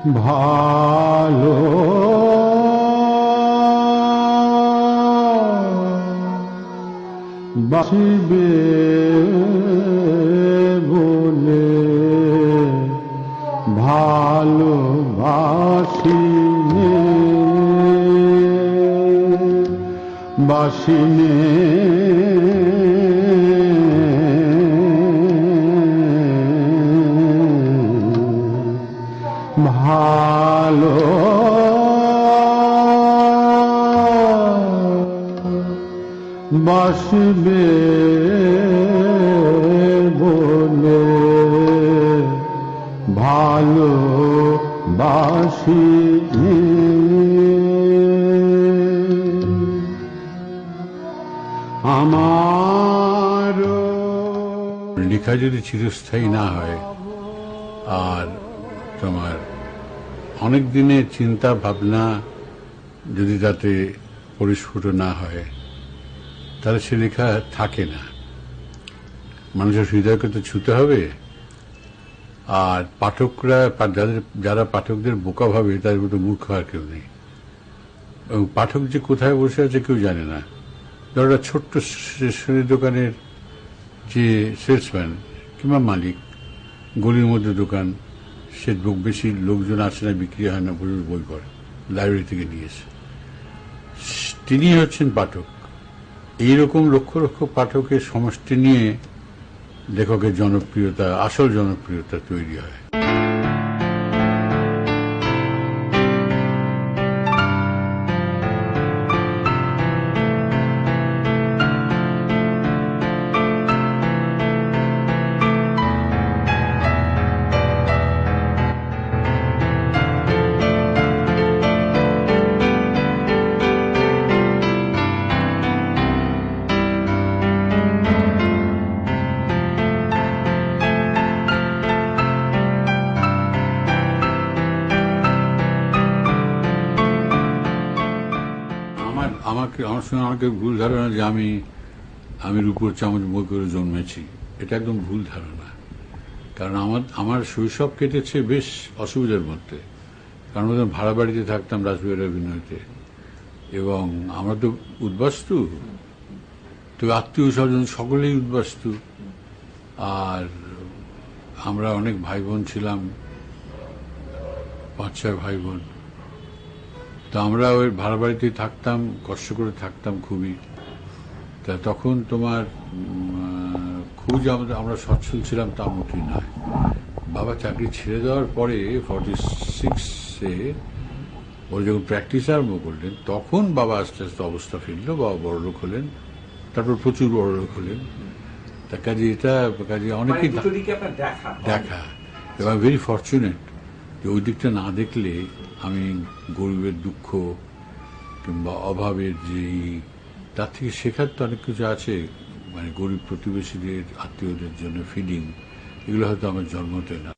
ভালো বাসিবে বলে ভালোবাসিনে বাসিনে ভালো বাসিবে বলে ভালো বাসি আমার লেখা যদি চিরস্থায়ী না হয় আর তোমার অনেক দিনের চিন্তা ভাবনা যদি তাতে পরিস্ফুট না হয় তাহলে সে লেখা থাকে না। মানুষের হৃদয়কে তো ছুতে হবে, আর পাঠকরা যারা পাঠকদের বোকা ভাবে তাদের মতো মূর্খ আর কেউ নেই। এবং পাঠক যে কোথায় বসে আছে কেউ জানে না। ধরো ছোট্ট স্টেশনারি দোকানের যে সেলসম্যান কিংবা মালিক, গলির মধ্যে দোকান, সে বেশি লোকজন আসে না, বিক্রি হয় না, বই পড়ে, লাইব্রেরি থেকে নিয়েছে, তিনি হচ্ছেন পাঠক। এইরকম লক্ষ লক্ষ পাঠকের সমষ্টি নিয়ে লেখকের জনপ্রিয়তা, আসল জনপ্রিয়তা তৈরি হয়। আমার সঙ্গে আমাকে ভুল ধারণা যে আমি রূপোর চামচ বই করে জন্মেছি, এটা একদম ভুল ধারণা। কারণ আমার শৈশব কেটেছে বেশ অসুবিধার মধ্যে। কারণ ভাড়া বাড়িতে থাকতাম রাসবিহারী অভিনয়তে, এবং আমরা তো উদ্বাস্তু, তো আত্মীয় স্বজন সকলেই উদ্বাস্তু, আর আমরা অনেক ভাই বোন ছিলাম, 5-6 ভাই বোন। তো আমরা ওই ভাড়া বাড়িতেই থাকতাম, কষ্ট করে থাকতাম খুবই। তা তখন তোমার খুব যে আমরা সচ্ছল ছিলাম তা মোটেই নয়। বাবা চাকরি ছেড়ে দেওয়ার পরে 46-এ ওর যখন প্র্যাকটিস আরম্ভ করলেন, তখন বাবা আস্তে আস্তে অবস্থা ফিরল, বাবা বড়লোক হলেন, তারপর প্রচুর বড়লোক হলেন। তা কাজে অনেকেই দেখা, এবং ভেরি ফর্চুনেট যে ওই দিকটা না দেখলে আমি গরিবের দুঃখ কিংবা অভাবের যে তার থেকে শেখার তো অনেক কিছু আছে, মানে গরিব প্রতিবেশীদের, আত্মীয়দের জন্য ফিডিং, এগুলো হয়তো আমার জন্মতে না।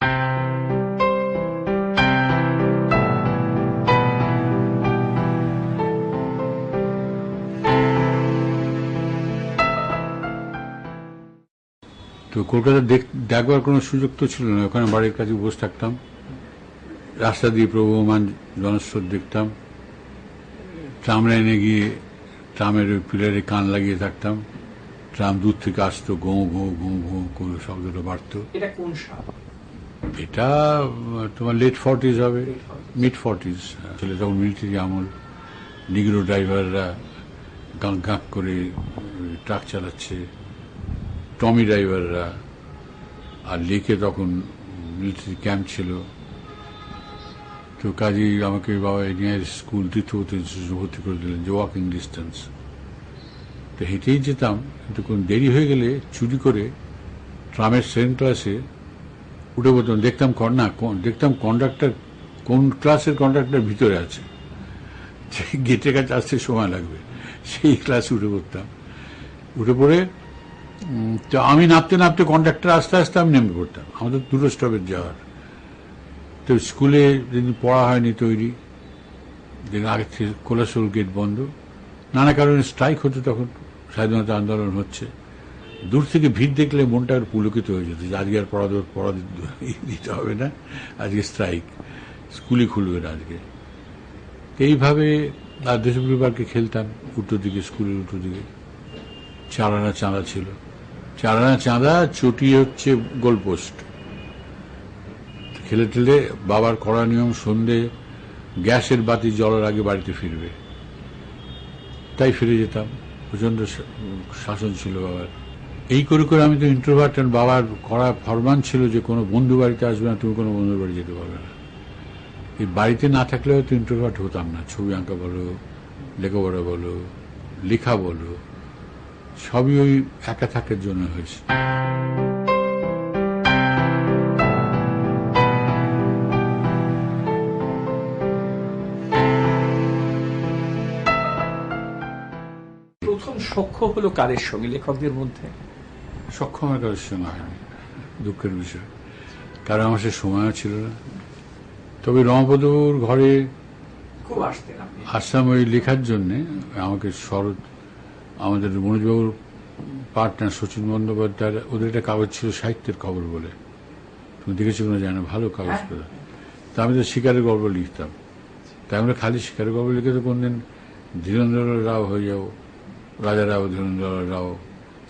তো কলকাতা দেখবার কোনো সুযোগ তো ছিল না, ওখানে বাড়ির কাছে বসে থাকতাম, রাস্তা দিয়ে প্রবহমান জনস্রোত দেখতাম, ট্রাম লাইনে গিয়ে ট্রামের ওই পিলারে কান লাগিয়ে থাকতাম, ট্রাম দূর থেকে আসতো, ঘো ঘো ঘো ঘো করে শব্দটা বাড়তো। এটা তোমার লেট 40s হবে, মিড 40s। ছেলে তখন মিলিটারি আমল, নিগ্রো ড্রাইভাররা গাঁক গাঁক করে ট্রাক চালাচ্ছে, টমি ড্রাইভাররা, আর লেকে তখন মিলিটারি ক্যাম্প ছিল। তো কাজেই আমাকে বাবা নিয়ার স্কুল তীর্থবতী ভর্তি করে দিলেন, যে ওয়াকিং ডিস্টেন্স। তো হেঁটেই যেতাম, কিন্তু কোন দেরি হয়ে গেলে চুরি করে ট্রামের সেকেন্ড ক্লাসে উঠে পড়তাম। দেখতাম কন্ডাক্টর, কোন ক্লাসের কন্ডাক্টর ভিতরে আছে, গেটের কাছে আসতে সময় লাগবে, সেই ক্লাসে উঠে পড়তাম। উঠে পড়ে তো আমি নামতে নামতে কন্ডাক্টর আস্তে আস্তে আমি নেমে পড়তাম, আমাদের দুটো স্টপেজ যাওয়ার। তো স্কুলে যেদিন পড়া হয়নি তৈরি, যেদিন আগে থেকে কোলাসোল গেট বন্ধ, নানা কারণে স্ট্রাইক হতো, তখন স্বাধীনতা আন্দোলন হচ্ছে, দূর থেকে ভিড় দেখলে মনটা পুলকিত হয়ে যেত যে আজকে আর পড়া দিতে হবে না, আজকে স্ট্রাইক। স্কুলই খুলবে না আজকে। এইভাবে আর দেশপ্রিয় পার্কে খেলতাম উল্টো দিকে, স্কুলের উল্টো দিকে 4 আনা চাঁদা ছিল, 4 আনা চাঁদা, চটি হচ্ছে গোলপোস্ট। খেলে টেলে বাবার কড়া নিয়ম, সন্ধে গ্যাসের বাতি জ্বলার আগে বাড়িতে ফিরবে, তাই ফিরে যেতাম। প্রচন্ড শাসন ছিল বাবার। এই করে করে আমি তো ইন্ট্রোভার্ট। বাবার কড়া ফরমান ছিল যে কোনো বন্ধু বাড়িতে আসবে না, তুমি কোনো বন্ধুর বাড়ি যেতে পারবে না। এই বাড়িতে না থাকলে হয়তো ইন্ট্রোভার্ট হতাম না। ছবি আঁকা বলো, লেখাপড়া বলো, লেখা বলো, সবই ওই একা থাকার জন্য হয়েছে। প্রথম সখ্য হলো কারের সঙ্গে, লেখকদের মধ্যে? সক্ষম আমার কারোর সঙ্গে হয়নি, দুঃখের বিষয়, কারণ আমার সে সময়ও ছিল না। তবে রমাপদবাবুর ঘরে খুব আসতেন আপনি? আসলাম ওই লেখার জন্যে। আমাকে শরৎ, আমাদের মনোজবাবুর পার্টনার শচীন বন্দ্যোপাধ্যায়, ওদের একটা কাগজ ছিল সাহিত্যের খবর বলে, তুমি দেখেছো কিনা জানো, ভালো কাগজ পেতাম। তা আমি তো শিকারের গল্প লিখতাম। তাই আমরা খালি শিকারের গল্প লিখে তো কোনদিন ধীরেন্দ্র রাও হয়ে যাও, রাজা রাও, ধীরেন্দ্র রাও,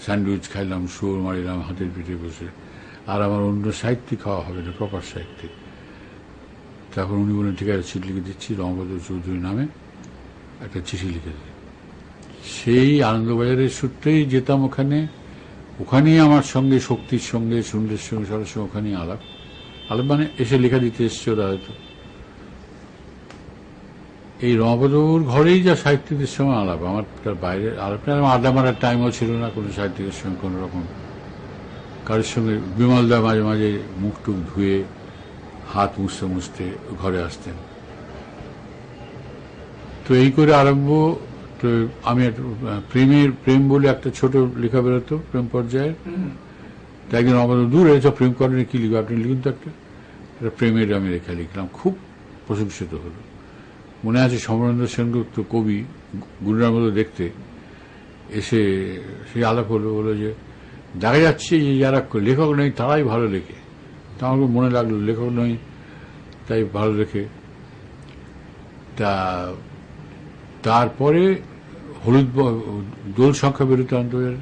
স্যান্ডউইচ খাইলাম, শুয়োর মারিলাম হাতের পিঠে বসে, আর আমার অন্য সাহিত্যিক খাওয়া হবে না, প্রপার সাহিত্যিক। তখন উনি বলেন ঠিক আছে, চিঠি লিখে দিচ্ছি, রমাপদ চৌধুরী নামে একটা চিঠি লিখে দিই। সেই আনন্দবাজারের সূত্রেই যেতাম ওখানে, ওখানেই আমার সঙ্গে, শক্তির সঙ্গে, সুন্দরের সঙ্গে, সরাসরি ওখানেই আলাপ মানে এসে লেখা দিতে এসছে ওরা হয়তো। এই রমাপদবাবুর ঘরেই যা সাহিত্যিকদের সঙ্গে আলাপ, আমার তার বাইরে আলাপ আড্ডা মারার টাইমও ছিল না কোনো সাহিত্যিকের সঙ্গে কোনো রকম কারোর সঙ্গে। বিমলদা মাঝে মাঝে মুখ টুক ধুয়ে হাত মুছতে মুছতে ঘরে আসতেন। তো এই করে আরম্ভ। তো আমি প্রেম বলে একটা ছোট লেখা বেরোতো প্রেম পর্যায়ের। তো একদিন আমাদের দূর হয়েছে, প্রেম করেন কি লিখবো, আপনি লিখুন তো একটা প্রেমের আমি লেখা লিখলাম, খুব প্রশংসিত হলো। মনে আছে সমরেন্দ্র সেনগুপ্ত কবি, গুণরার মতো দেখতে, এসে সেই আলাপ হলো, বলো যে দেখা যাচ্ছে যে যারা লেখক নেই তারাই ভালো লেখে। তা আমার মনে লাগলো লেখক নই তাই ভালো লেখে। তারপরে হলুদ দোল সংখ্যা বেরোতে অন্তরের,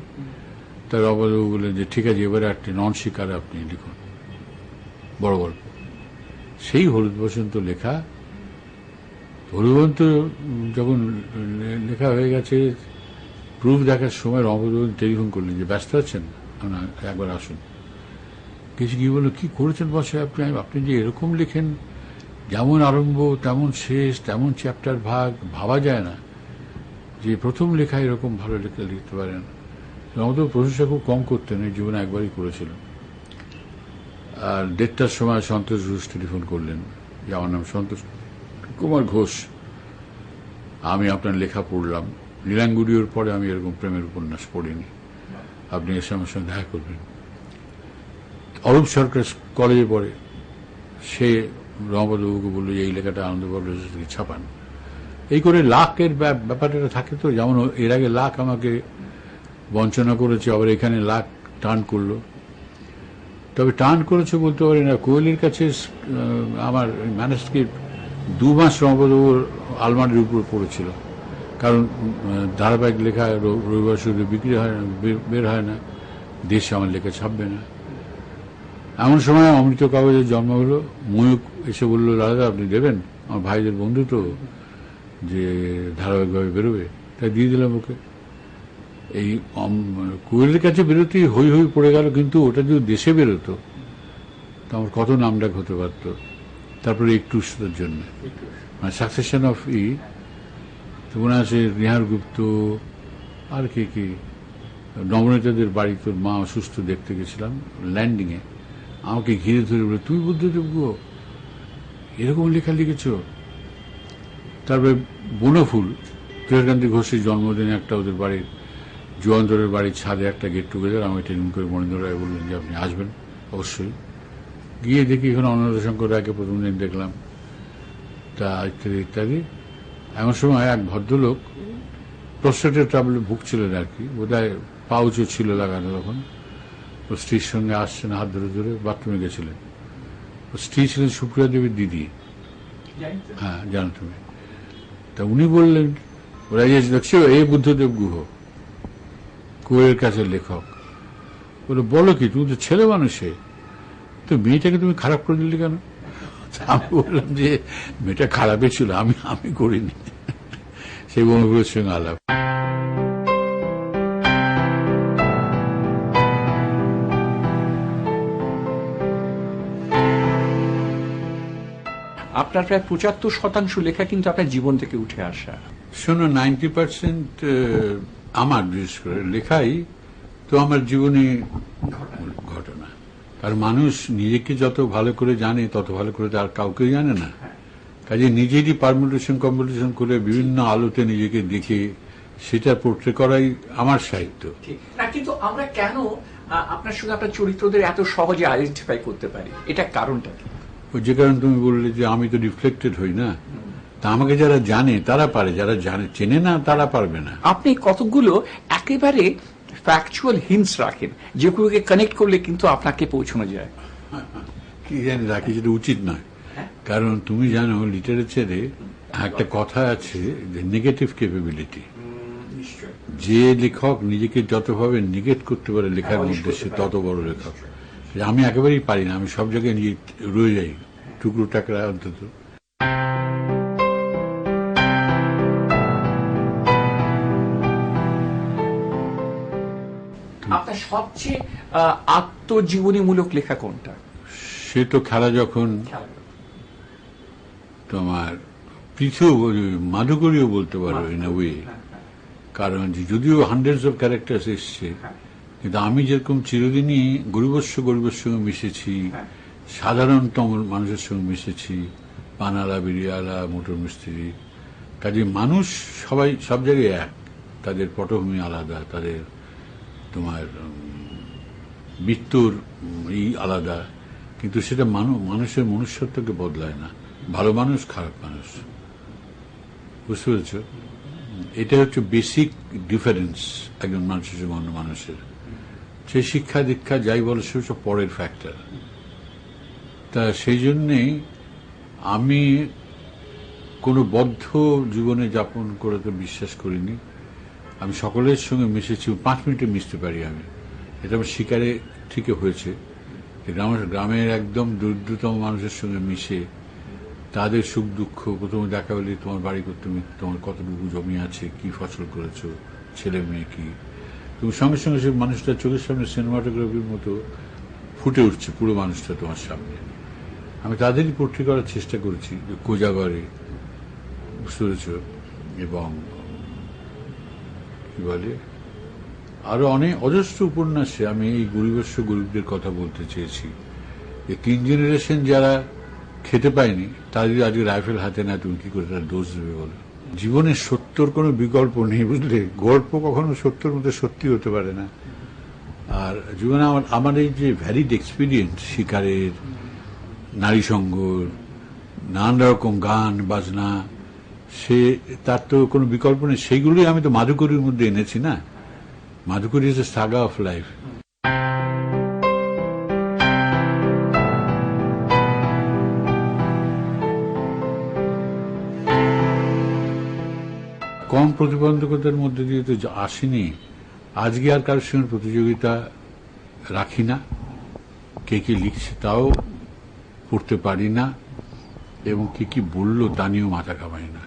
তার অবদান বললেন যে ঠিক আছে এবারে একটা নন শিকার আপনি লিখুন বড় গল্প। সেই হলুদ বসন্ত লেখা। হলুদ বসন্ত যখন লেখা হয়ে গেছে, প্রুফ দেখার সময় রমাপদ টেলিফোন করলেন যে ব্যস্ত আছেন, একবার আসুন। কিছু কি বললো, কি করেছেন বসে আপনি, আপনি যে এরকম লেখেন, যেমন আরম্ভ তেমন শেষ, তেমন চ্যাপ্টার ভাগ, ভাবা যায় না যে প্রথম লেখা এরকম ভালো লেখা লিখতে পারেন। আমাদের প্রশংসা খুব কম করতেন, এই জীবনে একবারই করেছিলেন। আর 1:30টার সময় সন্তোষ ঘোষ টেলিফোন করলেন যে আমার নাম সন্তোষ কুমার ঘোষ, আমি আপনার লেখা পড়লাম, নীলাঙ্গুড়িওর পরে আমি এরকম প্রেমের উপন্যাস পড়িনি, আপনি এসে আমার সঙ্গে দেখা করবেন। অরূপ সরকার কলেজে পড়ে, সে রমাপদবাবুকে বললো যে এই লেখাটা আনন্দ পাবলিশার্স থেকে ছাপান। এই করে লাখের ব্যাপারটা থাকে। তো যেমন এর আগে লাখ আমাকে বঞ্চনা করেছে, আবার এখানে লাখ টান করলো। তবে টান করেছে বলতে পারি না, কোয়েলের কাছে আমার ম্যানুস্ক্রিপ্ট 2 মাস রমাপদবাবুর আলমারির উপর পড়েছিল, কারণ ধারাবাহিক লেখা রবিবার শুরু বিক্রি হয় না, বের হয় না, দেশে আমার লেখা ছাপবে না। এমন সময় অমৃত কাগজের জন্ম হলো। ময়ূক এসে বললো দাদা আপনি দেবেন, আমার ভাইদের বন্ধু তো, যে ধারাবাহিকভাবে বেরোবে, তাই দিয়ে দিলাম ওকে। এই কোয়েলের কাছে বেরোতেই হই হই পড়ে গেল, কিন্তু ওটা যদি দেশে বেরোতো তো আমার কত নামডাক হতে পারত। তারপরে একটু জন্য মানে সাকসেশন অফ তো মনে আছে নিহার গুপ্ত আর কি নবনীতাদের বাড়ি, তোর মা অসুস্থ, দেখতে গেছিলাম ল্যান্ডিংয়ে, আমাকে ঘিরে ধরে বলে তুই বুদ্ধদেব গো এরকম লেখা লিখেছ। তারপরে বনফুল, তুষারকান্তি ঘোষের জন্মদিনে একটা ওদের বাড়ির জোয়ান্তরের বাড়ির ছাদে একটা গেট টুগেদার, আমি টেলিফোন করে মনেন্দ্র রায় বললেন যে আপনি আসবেন অবশ্যই। গিয়ে দেখি এখানে অন্নদাশঙ্কর রায়কে প্রথম দিন দেখলাম, তা ইত্যাদি ইত্যাদি। এমন সময় এক ভদ্রলোক প্রস্টেটের ট্রাবলে ভুগছিলেন আর কি, বোধহয় পাউচও ছিল লাগানো তখন, ও স্ত্রীর সঙ্গে আসছেন হাত ধরে ধরে, বাথরুমে গেছিলেন। ও স্ত্রী ছিলেন সুপ্রিয়া দেবীর দিদি, হ্যাঁ জানো তুমি। তা উনি বললেন, ওরা দেখছো এই বুদ্ধদেব গুহ কুয়ের কাছে লেখক। বলে বলো কি, তুমি তো ছেলে মানুষে, তো মেয়েটাকে তুমি খারাপ করে দিলে কেন? আমি বললাম যে মেয়েটা খারাপই ছিল, আমি করিনি। সেই বন্ধুগুলোর সঙ্গে আলাপ। আপনার প্রায় ৭৫% লেখা কিন্তু আপনার জীবন থেকে উঠে আসা। শোনো, 90% আমার বিশেষ করে লেখাই তো আমার জীবনে ঘটনা। কারণ মানুষ নিজেকে যত ভালো করে জানে তত ভালো করে আর কাউকে জানে না। কাজে নিজেরই পারমুটেশন কম্পিটিশন করে বিভিন্ন আলোতে নিজেকে দেখে সেটা পোর্ট্রে করাই আমার সাহিত্য। না, কিন্তু আমরা কেন আপনার সঙ্গে আপনার চরিত্রদের এত সহজে আইডেন্টিফাই করতে পারি, এটা কারণটা কি? ওই যে কারণ তুমি বললে যে আমি তো রিফ্লেক্টেড হই না, তা আমাকে যারা জানে তারা পারে, যারা চেনে না তারা পারবে না। আপনি কতগুলো একেবারে ফ্যাকচুয়াল হিন্টস রাখেন যেগুলোকে কানেক্ট করলে কিন্তু আপনাকে পৌঁছানো যায়। কি জানি রাখি, যেটা উচিত নয়। কারণ তুমি জানো লিটারেচারে একটা কথা আছে যে নেগেটিভ ক্যাপাবিলিটি। যে লেখক নিজেকে যতভাবে নেগেট করতে পারে লেখার মধ্যে সে তত বড় লেখক। আমি একেবারেই পারি না, আমি সব জায়গায় নিজে রয়ে যাই টুকরো টাকরা অন্তত। আপনার সবচেয়ে আত্মজীবনীমূলক লেখা কোনটা? সে তো খেলা যখন তোমার পৃথিবী মাধুকরীও বলতে পারো ইন আ ওয়ে। কারণ যদিও হান্ড্রেডস অফ ক্যারেক্টার্স এসছে, কিন্তু আমি যেরকম চিরদিনই গরিবের সঙ্গে মিশেছি, সাধারণতম মানুষের সঙ্গে মিশেছি, পানালা বিড়িয়ালা মোটর মিস্ত্রি, কাজে মানুষ সবাই সব জায়গায় এক, তাদের পটভূমি আলাদা, তাদের তোমার মৃত্যুর আলাদা, কিন্তু সেটা মানুষের মনুষ্যত্বকে বদলায় না। ভালো মানুষ, খারাপ মানুষ, বুঝতে পেরেছ? এটা হচ্ছে বেসিক ডিফারেন্স একজন মানুষের সঙ্গে অন্য মানুষের। সে শিক্ষা দীক্ষা যাই বলে সে সব পরের ফ্যাক্টর। তা সেই জন্যেই আমি কোনো বদ্ধ জীবনে যাপন করে তো বিশ্বাস করিনি। আমি সকলের সঙ্গে মিশেছি, 5 মিনিটে মিশতে পারি আমি। এটা আমার শিকারে ঠিক হয়েছে। গ্রামের একদম দরিদ্রতম মানুষের সঙ্গে মিশে তাদের সুখ দুঃখ, প্রথমে দেখা হলে তোমার বাড়ি করতে, তোমার কতটুকু জমি আছে, কি ফসল করেছো, ছেলে মেয়ে কি, এবং সঙ্গে সঙ্গে সে মানুষটা চোখের সামনে সিনেমাটোগ্রাফির মতো ফুটে উঠছে পুরো মানুষটা তোমার সামনে। আমি তাদেরই পোট্রি করার চেষ্টা করেছি, কোজাগরে, বুঝতে পেরেছ, এবং কি বলে আরো অনেক অজস্র উপন্যাসে আমি এই গরিবদের কথা বলতে চেয়েছি। এই 3 জেনারেশন যারা খেতে পায়নি তাদের আজকে রাইফেল হাতে না, তুমি কি করে তার দোষ দেবে বলো? জীবনে সত্যর কোনো বিকল্প নেই, বুঝলে? গল্প কখনো সত্যর মধ্যে সত্যি হতে পারে না। আর জীবনে আমার এই যে ভ্যারিড এক্সপিরিয়েন্স, শিকারের, নারী সঙ্গ, নানান রকম গান বাজনা, তার তো কোনো বিকল্প নেই। সেইগুলোই আমি তো মাধুকরীর মধ্যে এনেছি না। Madhukari is a saga of life. কম প্রতিবন্ধকতার মধ্যে দিয়ে তো আসেনি। আজকে আর কারোর সঙ্গে প্রতিযোগিতা রাখি না, কে কি লিখছে তাও পড়তে পারি না, এবং কে কি বললো তা নিয়েও মাথা ঘামাই না।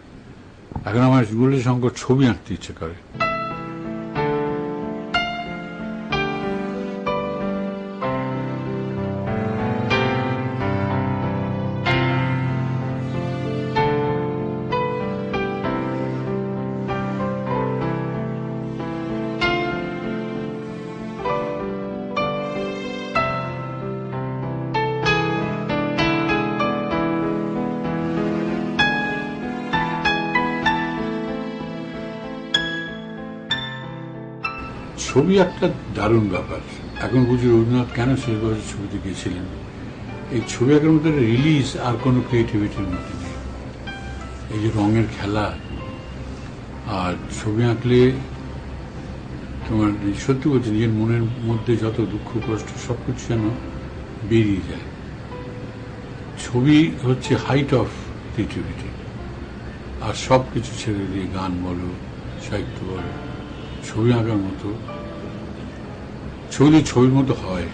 এখন আমার গুলোর সঙ্গে ছবি আঁকতে ইচ্ছে করে। ছবি একটা দারুণ ব্যাপার। এখন বুঝি রবীন্দ্রনাথ কেন শেষ বয়সে ছবিতে গিয়েছিলেন। এই ছবি আঁকার মধ্যে রিলিজ আর কোনো ক্রিয়েটিভিটির মধ্যে নেই। এই যে রঙের খেলা, আর ছবি আঁকলে তোমার সত্যি বলছি নিজের মনের মধ্যে যত দুঃখ কষ্ট সবকিছু যেন বেরিয়ে যায়। ছবি হচ্ছে হাইট অফ ক্রিয়েটিভিটি। আর সব কিছু ছেড়ে দিয়ে গান বলো, সাহিত্য বলো, ছবি আঁকার মতো, ছবির মতো হয়।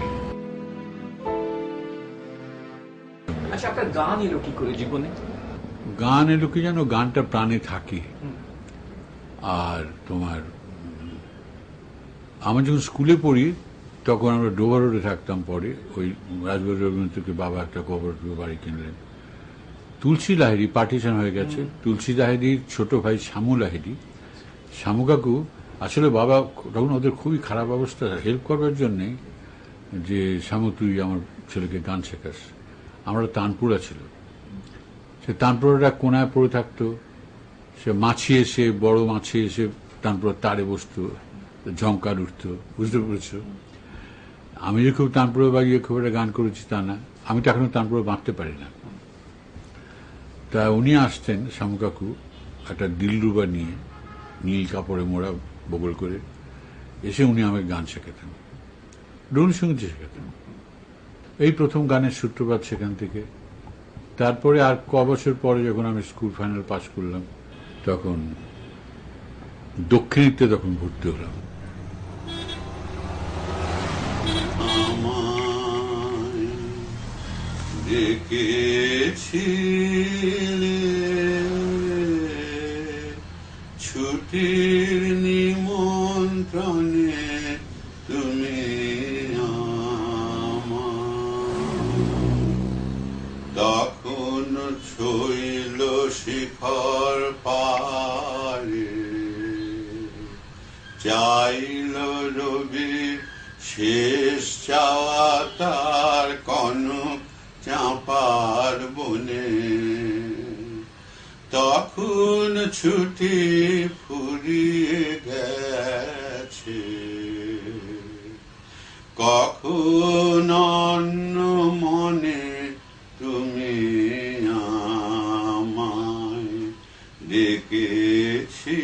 আচ্ছা, আপনার গান এলো কি করে জীবনে? গান এলো কি জানো, গানটা প্রাণে থাকে। আর তোমার আমি যখন স্কুলে পড়ি তখন আমরা ডোবা রোডে থাকতাম, পরে ওই রাজবাড়ি রবীন্দ্রকে বাবা একটা কোঅপারেটিভ বাড়ি কিনলেন। তুলসী লাহিড়ী পার্টিশন হয়ে গেছে, তুলসী লাহিড়ীর ছোট ভাই শামু লাহিড়ী, শামু কাকু আসলে বাবা তখন ওদের খুবই খারাপ অবস্থা, হেল্প করবার জন্যে যে শামু তুই আমার ছেলেকে গান শেখাস। আমরা তানপুরা ছিল, সে তানপুরাটা কোনায় পড়ে থাকতো, সে মাছি এসে বড় মাছি এসে তানপুরা তারে বসতো, ঝঙ্কার উঠতো, বুঝতে পেরেছ? আমি যে খুব তানপুরা বাগিয়ে খুব একটা গান করেছি তা না, আমি তো এখনো তানপুরা বাঁধতে পারি না। তা উনি আসতেন শামু কাকু একটা দিলরুবা নিয়ে, নীল কাপড়ে মোড়া বগল করে, এসে উনি আমাকে গান শেখাতেন, রবীন্দ্রসঙ্গীত শেখাতেন। এই প্রথম গানের সূত্রপাত সেখান থেকে। তারপরে আর বছর পরে যখন আমি স্কুল ফাইনাল পাস করলাম তখন দক্ষিণীতে তখন ভর্তি হলাম। ছুটির নিমন্ত্রণে তুমি তখন ছইল শিখর পারে, চাইল রবি শেষ চাওয়া তার কনক চাঁপার বনে। তখন ছুটি ফুরিয়ে গেছে, কখন অন্য মনে তুমি আমায় ডেকেছিলে।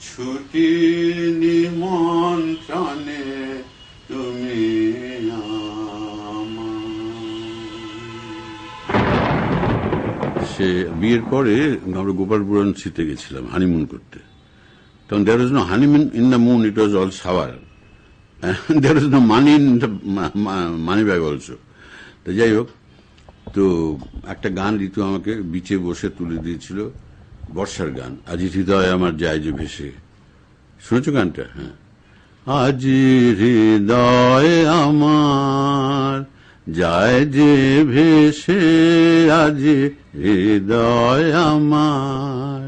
ছুটির নিমন্ত্রণে তুমি সে বিয়ের পরে আমরা গোপালপুরাঞ্চিতে গেছিলাম হানিমুন করতে। তখন there was no honeymoon in the moon, it was all shower, there was no money in the money bag also. তো যাই হোক, তো একটা গান ঋতু আমাকে বিচে বসে তুলে দিয়েছিল, বর্ষার গান, আজি হৃদয় আমার যায় যে ভেসে। শুনেছো গানটা? হ্যাঁ, আজি হৃদয় আমার যায় যে ভেসে, আজি হৃদয় আমার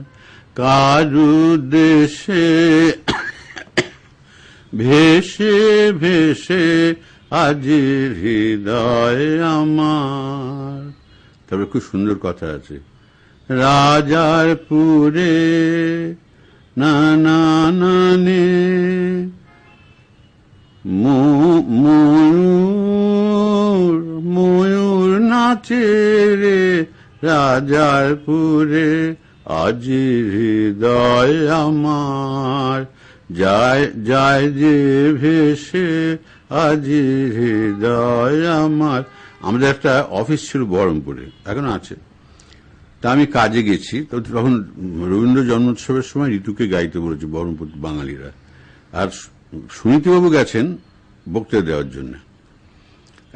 কারু দেশে ভেসে ভেসে, আজি হৃদয় আমার। তবে খুব সুন্দর কথা আছে, রাজার পুরে নানা নানে ময়ূর ময়ূর নাচে রে, রাজার পুরে আজি হৃদয় আমার যায় যায় যে ভেসে, আজি হৃদয় আমার। আমাদের একটা অফিস ছিল বহরমপুরে, এখন আছে। তা আমি কাজে গেছি, তো তখন রবীন্দ্র জন্মোৎসবের সময় ঋতুকে গাইতে বলেছে বহরমপুর বাঙালিরা, আর সুনীতিবাবু গেছেন বক্তৃতা দেওয়ার জন্য।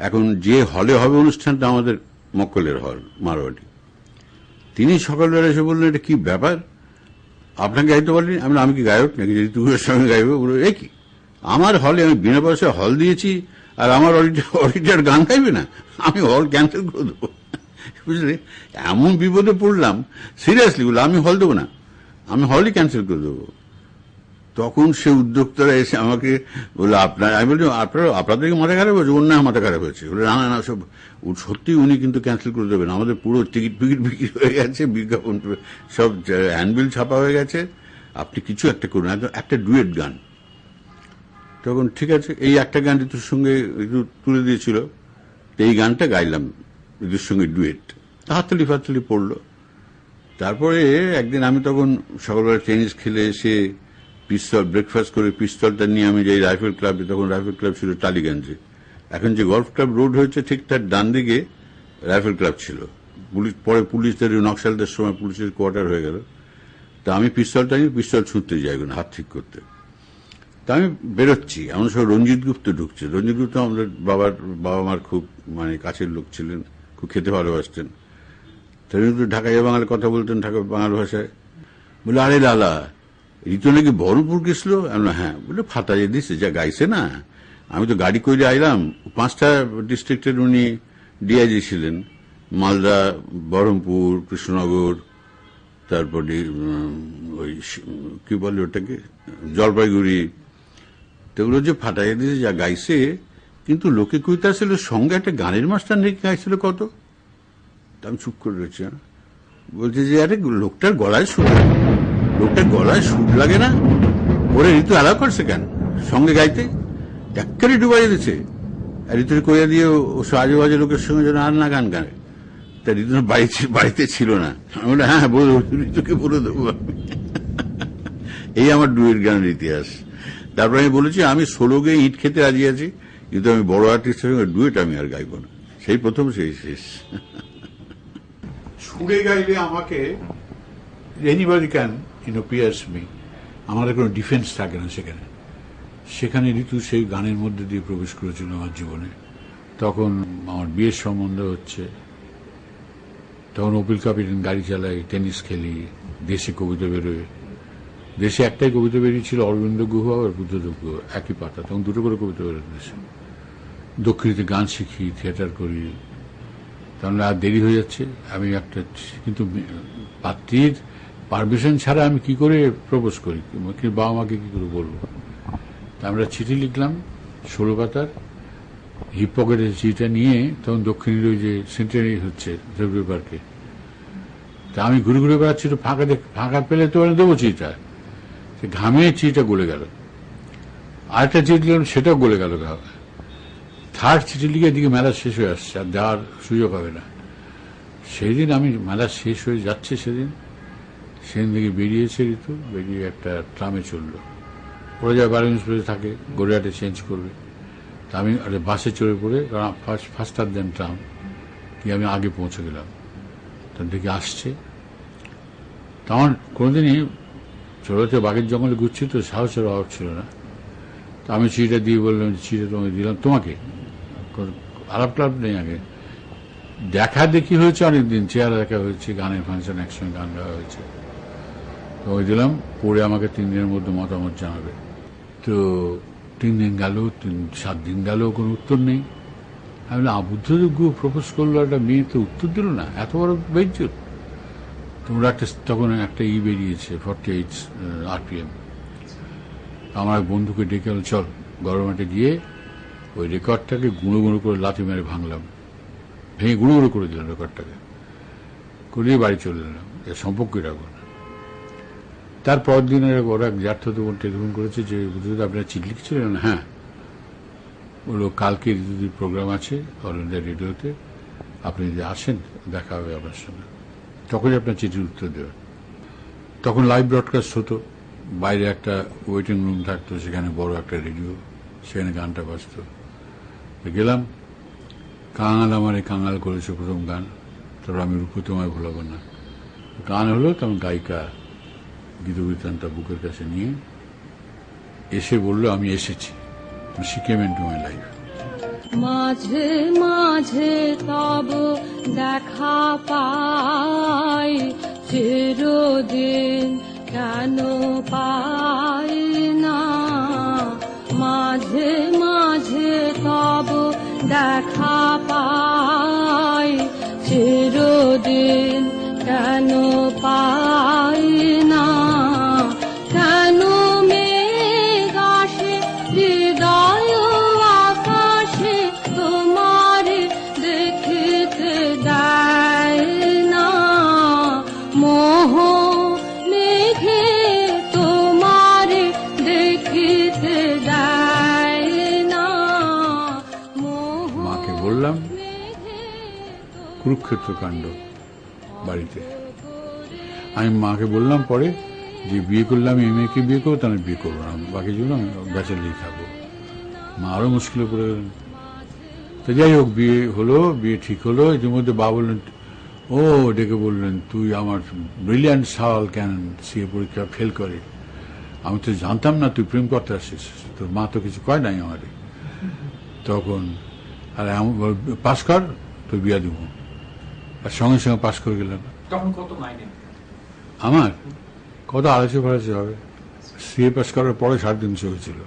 এখন যে হলে হবে অনুষ্ঠানটা আমাদের মক্কলের হল মারোয়াড়ি, তিনি সকালবেলা এসে বললেন এটা কি ব্যাপার, আপনাকে গাইতে বলেনি? আমি কি গায়ক নাকি যে ঋতুর সঙ্গে গাইবো? বলে এ কি, আমার হলে আমি বিনা পয়সায় হল দিয়েছি আর আমার অডিটার গান গাইবে না, আমি হল ক্যান্সেল করে দেবো। বুঝলে, এমন বিপদে পড়লাম, সিরিয়াসলি বলে আমি হল দেবো না, আমি হলই ক্যান্সেল করে দেবো। তখন সে উদ্যোক্তারা এসে আমাকে বলে আমি বলছি আপনাদের মাথা খারাপ হয়েছে? ওর না মাথা খারাপ হয়েছে। বলে না না, সব সত্যি উনি কিন্তু ক্যান্সেল করে দেবেন, আমাদের পুরো টিকিট বিক্রি হয়ে গেছে, বিজ্ঞাপন সব হ্যান্ডবিল ছাপা হয়ে গেছে, আপনি কিছু একটা করুন, একটা ডুয়েট গান। তখন ঠিক আছে, এই একটা গান ঋতুর সঙ্গে তুলে দিয়েছিল, এই গানটা গাইলাম ঋতুর সঙ্গে ডুয়েট, হাততালি ফাততালি পড়লো। তারপরে একদিন আমি তখন সকালবেলা টেনিস খেলে এসে পিস্তল ব্রেকফাস্ট করে পিস্তলটা নিয়ে আমি যাই রাইফেল ক্লাবে, তখন রাইফেল ক্লাব ছিল টালিগঞ্জে, এখন যে গলফ ক্লাব রোড হয়েছে ঠিক তার ডান দিকে রাইফেল ক্লাব ছিল। পরে পুলিশদের নকশালদের সময় পুলিশের কোয়ার্টার হয়ে গেল। তা আমি পিস্তলটা নিয়ে পিস্তল ছুটতে যাই হাত ঠিক করতে। তা আমি বেরোচ্ছি, এমন সময় রঞ্জিত গুপ্ত ঢুকছে। রঞ্জিত গুপ্ত আমাদের বাবা মার খুব কাছের লোক ছিলেন, খুব খেতে ভালোবাসতেন। ঢাকাইয়া বাংলায় কথা বলতেন, বাংলা ভাষায়। বলে, আরে লালা, ঋতু নাকি বহরমপুর গেছিল? হ্যাঁ। বলে, ফাটাইয়ে দিছে, যা গাইছে না। আমি তো গাড়ি করে আইলাম। 5টা ডিস্ট্রিক্টের উনি ডিআইজি ছিলেন, মালদা, বহরমপুর, কৃষ্ণনগর, তারপরে ওই কি বলে ওটাকে, জলপাইগুড়ি। সেগুলো যে ফাটাইয়ে দিয়েছে, যা গাইছে। কিন্তু লোকে কইতে ছিল সঙ্গে একটা গানের মাস্টার নাকি গাইছিল কত। আমি চুপ করে রয়েছি। বলছে যে, আরে লোকটার গলায় সুর লাগে না, ওরে ঋতু অ্যালাউ করছে কেন সঙ্গে গাইতে? একেবারে ডুবাই দিচ্ছে। আর ঋতুর কইয়া দিয়ে ও আজে বাজে লোকের সঙ্গে যেন আর না গান গায়। তা ঋতু বাড়িতে ছিল না। আমি বলে, হ্যাঁ ঋতুকে বলে দেবো আমি। এই আমার ডুয়েট গানের ইতিহাস। তারপর আমি বলেছি, আমি সোলো গিয়ে ইট খেতে রাজি আছি, কিন্তু আমি বড় আর্টিস্টের সঙ্গে ডুয়েট আমি আর গাইব না। সেই প্রথম, সেই শেষ। সুরে গাইলে আমাকে এনিবডি ক্যান পিয়ার্স মি, আমাদের কোনো ডিফেন্স থাকে না সেখানে ঋতু সেই গানের মধ্যে দিয়ে প্রবেশ করেছিল আমার জীবনে। তখন আমার বিয়ের সম্বন্ধ হচ্ছে, তখন অপিল কাপির গাড়ি চালাই, টেনিস খেলি, দেশে কবিতা বেরোয়। দেশে একটাই কবিতা বেরিয়েছিল, অরবিন্দ গুহ আর বুদ্ধদেব গুহ, একই পাতা। তখন 2টো করে কবিতা বেরোতে দেশে। দক্ষিণীতে গান শিখি, থিয়েটার করি। তাহলে আর দেরি হয়ে যাচ্ছে। আমি একটা, কিন্তু পাত্রীর পারমিশন ছাড়া আমি কি করে প্রপোজ করি, বাবা মাকে কি করে বলবো? তা আমরা চিঠি লিখলাম 16 পাতার, হিপ পকেটে চিঠিটা নিয়ে। তখন দক্ষিণের ওই যে সেন্টারি হচ্ছে জেভিয়ার পার্কে, তা আমি ঘুরে ঘুরে বেড়াচ্ছি, ফাঁকা পেলে তো দেবো চিঠিটা। সে ঘামে চিঠিটা গলে গেল। আরেকটা চিঠি লিখলাম, সেটাও গলে গেল। 3rd চিঠি লিখে এদিকে মেলা শেষ হয়ে আসছে, আর দেওয়ার সুযোগ হবে না। সেই দিন আমি মেলা শেষ হয়ে যাচ্ছে, সেদিন থেকে বেরিয়েছে ঋতু, বেরিয়ে একটা ট্রামে চললো। ওরা যা বারাণসীতে থাকে, গড়িয়াহাটে চেঞ্জ করবে। তা আমি বাসে চড়ে পড়ে, কারণ ফাস্টার দেন ট্রাম, কি আমি আগে পৌঁছে গেলাম। তার দিকে আসছে। তখন কোনোদিনই ছোটতে বাঘের জঙ্গলে ঘুরছি, তো সাহসের অভাব ছিল না। তো আমি চিঠিটা দিয়ে বললাম, চিঠিটা তোমাকে দিলাম, তোমাকে আলাপ টালাপ নেই, আগে দেখা দেখি হয়েছে অনেকদিন, চেহারা দেখা হয়েছে, গানের ফাংশন একসঙ্গে গান গাওয়া হয়েছে। তো ওই দিলাম, পড়ে আমাকে 3 দিনের মধ্যে মতামত জানাবে। তো 3 দিন গেল, 7 দিন গেল, কোনো উত্তর নেই। আমি বললাম, বুদ্ধদেব গুহ প্রপোজ করলো, একটা মেয়ে তো উত্তর দিল না, এত বড় বেজ্জত। তোমরা তখন একটা বেরিয়েছে 48 RPM। আমার এক বন্ধুকে ডেকে হলো, চল গরমাটে গিয়ে ওই রেকর্ডটাকে গুঁড়ো গুঁড়ো করে লাথি মেরে ভাঙলাম, ভেঙে গুঁড়ো গুঁড়ো করে দিলাম রেকর্ডটাকে, করিয়ে বাড়ি চলে এলাম। সম্পর্কই রাখবো না। তারপর দিন ওরা জ্যাঠতো বোন টেলিফোন করেছে যে, বুদ্ধদেব আপনারা চিঠি লিখছিলেন? হ্যাঁ। বললো, কালকে ঋতুদির প্রোগ্রাম আছে অল ইন্ডিয়া রেডিওতে, আপনি যদি আসেন দেখা হবে আপনার সঙ্গে, তখনই আপনার চিঠির উত্তর দেবেন। তখন লাইভ ব্রডকাস্ট হতো, বাইরে একটা ওয়েটিং রুম থাকতো, সেখানে বড় একটা রেডিও, সেখানে গানটা বাজতো। গেলাম, কাঙাল আমারে কাঙাল করেছে প্রথম গান। তারপর আমি রূপে তোমায় ভোলাবো না গান হলো। তখন গায়িকা গীতবিতানটা বুকের কাছে নিয়ে এসে বললো, আমি এসেছি, she came into my life. মাঝে মাঝে তব দেখা পাই, চিরদিন কেন পাই না। মাঝে মাঝে তব দেখা পাই, চিরদিন কেন পাই না। কেন মেঘ আসে হৃদয় আকাশে, তোমার দেখিতে দেয় না। মোহ মেঘে তোমার দেখিতে দেয় না। মাকে বললাম, কুরুক্ষেত্র কাণ্ড বাড়িতে। আমি মাকে বললাম পরে যে, বিয়ে করলে আমি এই মেয়েকে বিয়ে করবো, তাহলে বিয়ে করবো না, বাকি জন্য আমি ব্যাচেলারই থাকবো। মা আরো মুশকিলে পড়ে গেলেন। তো যাই হোক, বিয়ে হলো, বিয়ে ঠিক হলো। ইতিমধ্যে বাবা বললেন, ও ডেকে বললেন, তুই আমার ব্রিলিয়ান্ট সাওয়াল কেন সিএ পরীক্ষা ফেল করে? আমি তো জানতাম না তুই প্রেম করতে আসিস, তোর মা তো কিছু কয় নাই আমারে তখন। আর পাস কর, তোর বিয়া দিব। আর সঙ্গে সঙ্গে পাস করে গেলাম। তখন কত মাইনে? আমার কত 250 হবে। সিএ পাস করার পরে 350 হয়েছিল।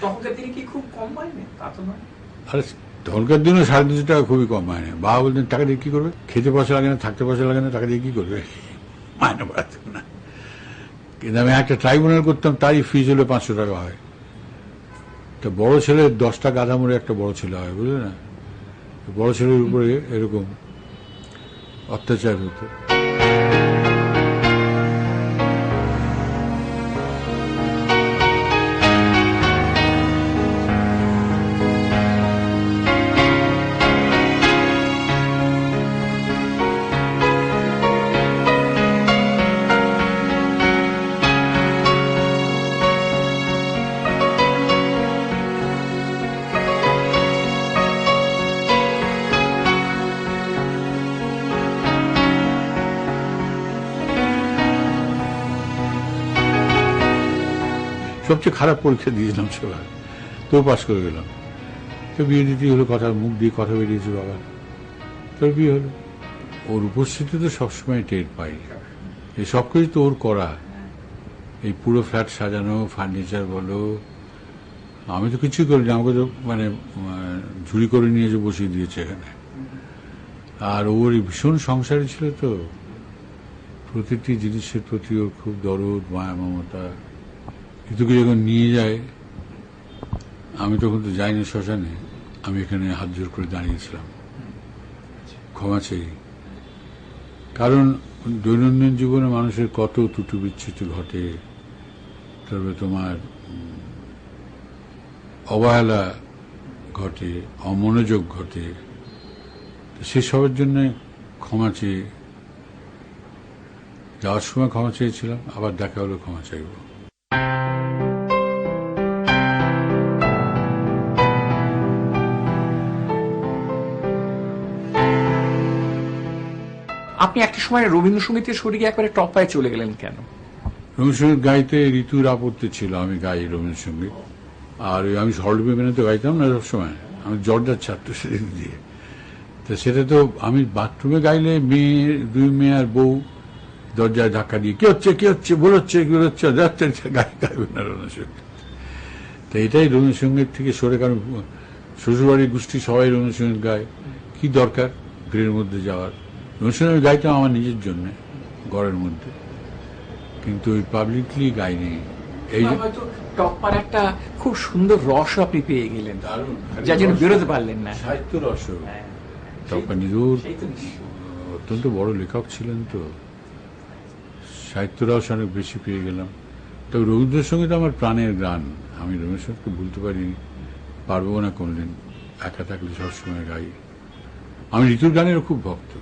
তখনকার দিনে কি খুব কম মাইনে? তা তো নয়। আরে তখনকার দিনে 250 টাকা খুবই কম মাইনে। বাবা বলতেন, টাকা দিয়ে কি করবে? খেতে পয়সা লাগে না, থাকতে পয়সা লাগে না, টাকা দিয়ে কি করবে? মাইনে বাড়াতেন না। কিন্তু আমি একটা ট্রাইব্যুনাল করতাম, তারই ফিজ হলে 500 টাকা হয়। তা বড় ছেলে 10টা গাধা মরে একটা বড় ছেলে হয়, বুঝলে না? বড় ছেলের উপরে এরকম অত্যাচার হতো। সবচেয়ে খারাপ পরীক্ষা দিয়েছিলাম সেবার, তো পাস করে গেলাম। তো বিয়ে দিতেই হলো, কথা মুখ দিয়ে কথা বেরিয়েছে বাবা, তোর বিয়ে হলো। ওর উপস্থিতি তো সবসময় টের পাই। এই সব কিছু তো ওর করা, এই পুরো ফ্ল্যাট সাজানো, ফার্নিচার বলো, আমি তো কিছুই করিনি। আমাকে তো মানে ঝুড়ি করে নিয়ে যে বসিয়ে দিয়েছে এখানে। আর ওর ভীষণ সংসারী ছিল তো, প্রতিটি জিনিসের প্রতি ওর খুব দরদ, মায়া, মমতা। ঋতুকে যখন নিয়ে যায়, আমি তখন তো যাইনি শ্মশানে, আমি এখানে হাত জোর করে দাঁড়িয়েছিলাম, ক্ষমা চাই। কারণ দৈনন্দিন জীবনে মানুষের কত ত্রুটি বিচ্ছুতি ঘটে, তবে তোমার অবহেলা ঘটে, অমনোযোগ ঘটে। সেসবের জন্য ক্ষমা চেয়ে যাওয়ার সময় ক্ষমা চেয়েছিলাম, আবার দেখা হলো ক্ষমা চাইব। আপনি একটা সময় রবীন্দ্রসঙ্গীতের শরীরে একবারে টপায় চলে গেলেন কেন? রবীন্দ্রসঙ্গীত গাইতে ঋতুর আপত্তি ছিল, আমি গাই রবীন্দ্রসঙ্গীত। আর আমি স্বরলিপি মেনে তো গাইতাম না সবসময়, আমি জর্দার ছাত্র সেদিন দিয়ে। তো সেটা তো আমি বাথরুমে গাইলে দুই মেয়ে আর বউ দরজায় ধাক্কা দিয়ে, কি হচ্ছে কি হচ্ছে, ভুল হচ্ছে কি হচ্ছে, গাইবে না রবীন্দ্রসঙ্গীত। তো এটাই রবীন্দ্রসঙ্গীত থেকে সরে, কারণ শ্বশুরবাড়ির গোষ্ঠী সবাই রবীন্দ্রসঙ্গীত গায়, কি দরকার ভিড়ের মধ্যে যাওয়ার। রবীন্দ্রসঙ্গীত গাইতাম আমার নিজের জন্য ঘরের মধ্যে, কিন্তু ওই পাবলিকলি গাইনি। এই হয়তো টপ্পার একটা খুব সুন্দর রস আপনি পেয়ে গেলেন, যার জন্য বেরোতে পারলেন না। সাহিত্য রস, টপ্পা নিজুর অত্যন্ত বড় লেখক ছিলেন, তো সাহিত্য রস অনেক বেশি পেয়ে গেলাম। তবে রবীন্দ্রসঙ্গীত আমার প্রাণের গান, আমি রবীন্দ্রসঙ্গীতকে ভুলতে পারবো না কোনদিন। একা থাকলে সবসময় গাই। আমি ঋতুর গানের খুব ভক্ত।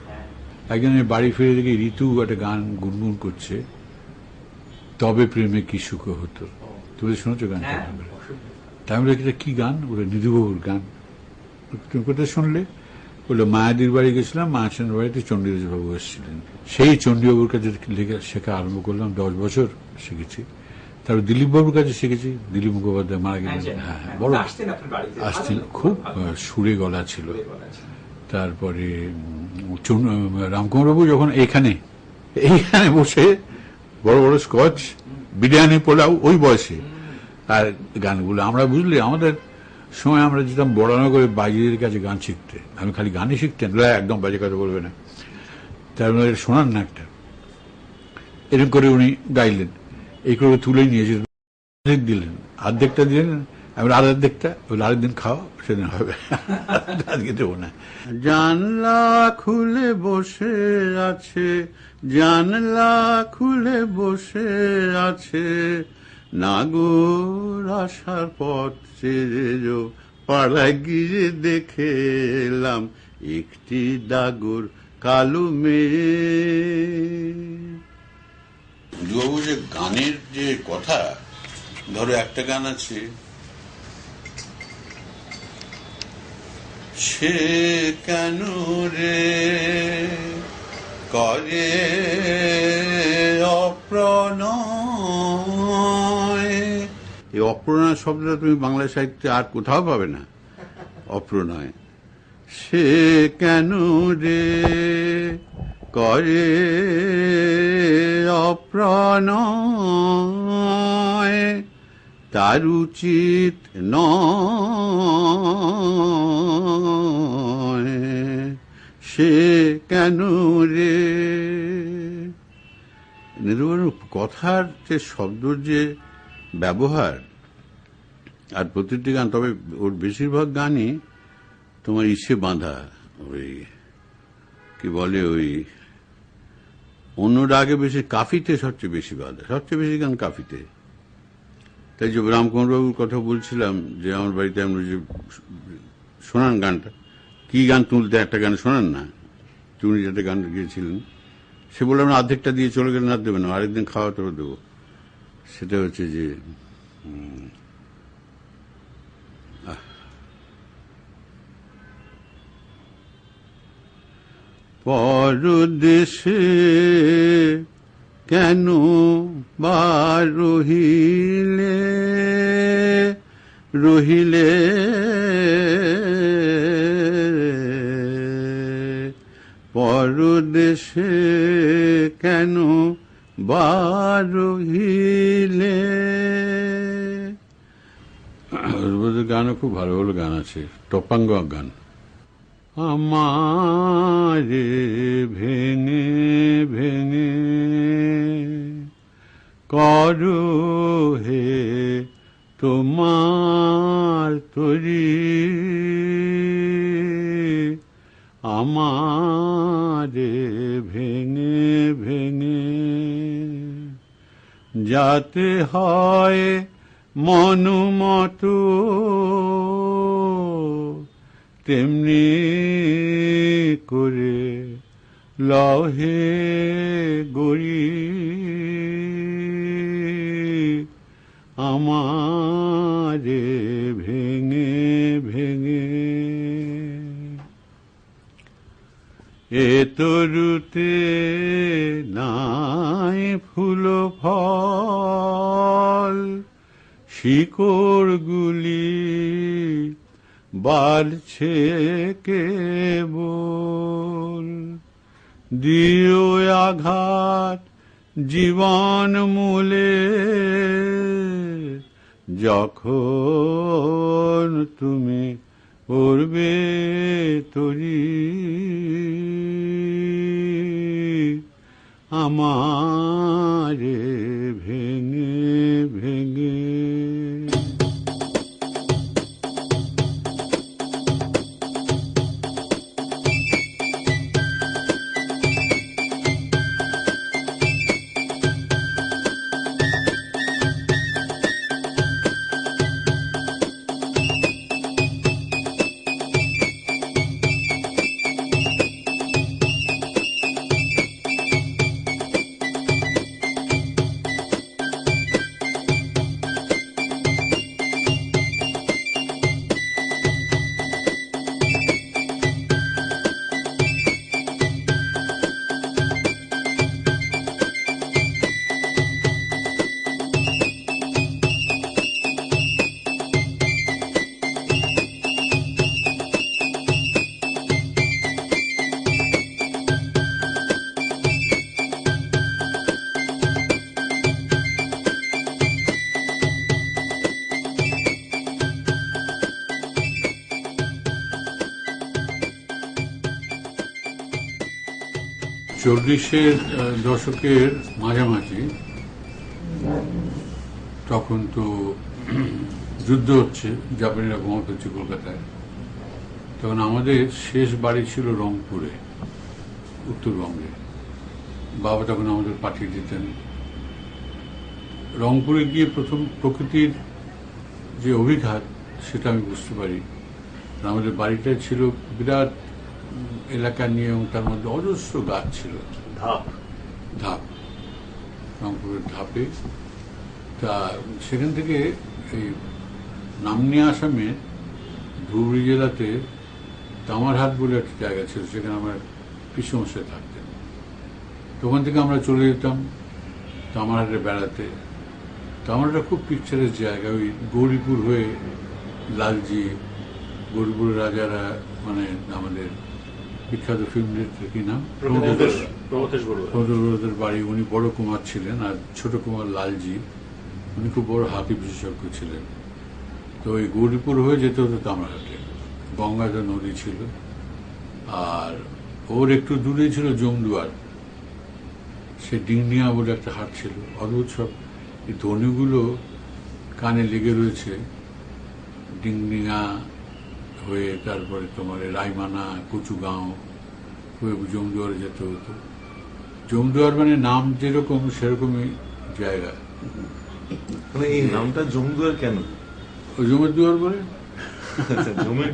একদিন বাড়ি ফিরে দেখি ঋতু একটা গান গুনগুন করছে, তবে প্রেমে কি সুখ হতো। তুমি শুনেছো গানটা? তাই আমি এটা কি গান? ওটা নিধুবাবুর গান। তুমি কোথায় শুনলে? বললো মায়াদির বাড়ি গেছিলাম, মায়াসেনের বাড়িতে চণ্ডীরাজবাবু এসেছিলেন। সেই চণ্ডীবাবুর কাছে শেখা আরম্ভ করলাম, 10 বছর শিখেছি। তারপর দিলীপ বাবুর কাছে শিখেছি, দিলীপ মুখোপাধ্যায় মারা গেলেন। হ্যাঁ, বড় আসতেন, খুব সুরে গলা ছিল। তারপরে রামকুমার বাবু যখন এইখানে বসে বড় বড় স্কচ, বিরিয়ানি, পোলাও, ওই বয়সে, আর গানগুলো আমরা বুঝলি আমাদের সময় আমরা যেতাম বড়নগরে বাজিদের কাছে গান শিখতে। আমি খালি গানই শিখতেন, একদম বাজে কথা বলবে না, তার মধ্যে শোনান না একটা, এরকম করে উনি গাইলেন, এই করে তুলে নিয়েছে, দিলেন, অর্ধেকটা দিলেন, আমি আরেকটা বলে আরেকদিন খাও, সেদিন হবে, আজকে দেবো না। জানলা খুলে বসে আছে, জানলা খুলে বসে আছে, নাগর আসার পথ চেয়ে পাড়ায় গিয়ে দেখে এলাম একটি ডাগর কালো মেয়ে। বাবু যে গানের যে কথা, ধরো একটা গান আছে, সে কেন রে করে অপ্রণয়। এই অপ্রণয় শব্দটা তুমি বাংলা সাহিত্যে আর কোথাও পাবে না। অপ্রণয়, সে কেন রে করে অপ্রণয়, তার উচিত নয় সে কেন রে। কথার যে শব্দর যে ব্যবহার আর প্রতিটি গান, তবে ওর বেশিরভাগ গানই তোমার ইসে বাঁধা, ওই কি বলে ওই অন্যরা আগে বেশি কাফিতে সবচেয়ে বেশি বাঁধা, সবচেয়ে বেশি গান কাফিতে। তাই যে রামকুমার বাবুর কথা বলছিলাম যে আমার বাড়িতে আমরা যে শোনান গানটা, কি গান তুলতে একটা গান শোনান না, তুমি যেটা গান গিয়েছিলেন, সে বললাম অর্ধেকটা দিয়ে চলে গেলেন, আর দেবে না, আরেকদিন খাওয়া তোরা দেবো। সেটা হচ্ছে যে পরদেশে কেন বা রহিলে রহিলে, পরদেশে কেন বা রহিলে। গানও খুব ভালো ভালো গান আছে, টপাঙ্গ গান। আমারে ভেঙে ভেঙে করো হে তোমার তরি, আমারে ভেঙে ভেঙে যাতে হয় মনুমতো, তেমনি করে লহে গড়ি আমারে ভেঙে ভেঙে। এ তরুতে নাই ফুল ফল, শিকড়গুলি বাড়ছে কেবল, দিও আঘাত জীবন মূলে, যখন তুমি উড়বে তরি আমারে ভেঙে ভেঙে। চল্লিশের দশকের মাঝামাঝি, তখন তো যুদ্ধ হচ্ছে, জাপানিরা ঘুমাতে হচ্ছে কলকাতায়, তখন আমাদের শেষ বাড়ি ছিল রংপুরে, উত্তরবঙ্গে। বাবা তখন আমাদের পাঠিয়ে দিতেন। রংপুরে গিয়ে প্রথম প্রকৃতির যে অভিঘাত সেটা আমি বুঝতে পারি। আমাদের বাড়িটা ছিল বিরাট এলাকা নিয়ে, এবং তার মধ্যে অজস্র গাছ ছিল, ধাপ ধাপ, রংপুরের ধাপে। তা সেখান থেকে এই নামনি আসামে ধুবড়ি জেলাতে তামারহাট বলে একটা জায়গা ছিল, সেখানে আমার পিসমশাই থাকতেন। তখন থেকে আমরা চলে যেতাম তামারহাটে বেড়াতে। তামারহাটটা খুব পিকচারের জায়গা। ওই গৌরীপুর হয়ে লালজি, গৌরীপুরের রাজারা, মানে আমাদের বিখ্যাত ফিল্ম ডিরেক্টর কি নাম, প্রমথেশ বড়ুয়াদের বাড়ি, উনি বড় কুমার ছিলেন, আর ছোট কুমার লালজি, উনি খুব বড় হাতি বিশেষজ্ঞ ছিলেন। তো ওই গৌরীপুর হয়ে যেতে হতো তামারহাটে, গঙ্গাধর নদী ছিল, আর ওর একটু দূরে ছিল জমদুয়ার, সে ডিংনিয়া বলে একটা হাট ছিল। অদ্ভুত সব এই ধ্বনিগুলো কানে লেগে রয়েছে। ডিংনিয়া হয়ে তারপরে তোমার রায়মানা, কচুগাঁও হয়ে জমদুয়ারে যেতে হতো। জমদুয়ার মানে নাম যেরকম সেরকমই জায়গা। মানে এই নামটা জমদুয়ার কেন? ওই জমের দুয়ার বলে জমির